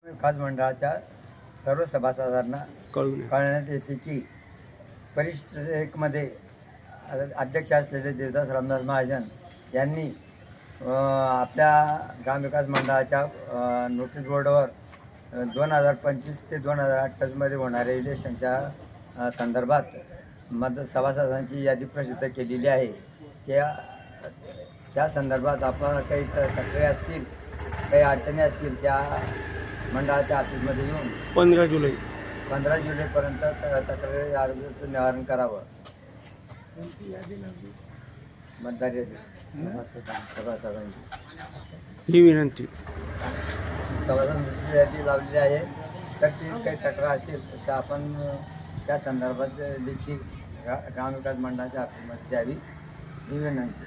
विकास मंडळाच्या सर्व सभासदांना कळवण्यात येते की परिशिष्ट 1 मध्ये अध्यक्ष असलेले देवदास रामदास महाजन यांनी आपल्या ग्रामविकास मंडळाच्या नोटीस बोर्डवर 2025 ते 2028 मध्ये होणाऱ्या इलेक्शनच्या संदर्भात सभासदांची यादी प्रसिद्ध केलेली आहे। त्या संदर्भात आपल्याला काही तक्रारी असतील, काही अडचणी असतील, त्या मंडळाच्या ऑफिसमध्ये येऊन 15 जुलैपर्यंत तक्रारी अर्जाचं निवारण करावं। मतदार यादी सभासदांची ही विनंती सभासदांची यादी लावलेली आहे। तर ती काही तक्रार असेल तर आपण त्या संदर्भात लेखी ग्रामविकास मंडळाच्या ऑफिसमध्ये द्यावी ही विनंती।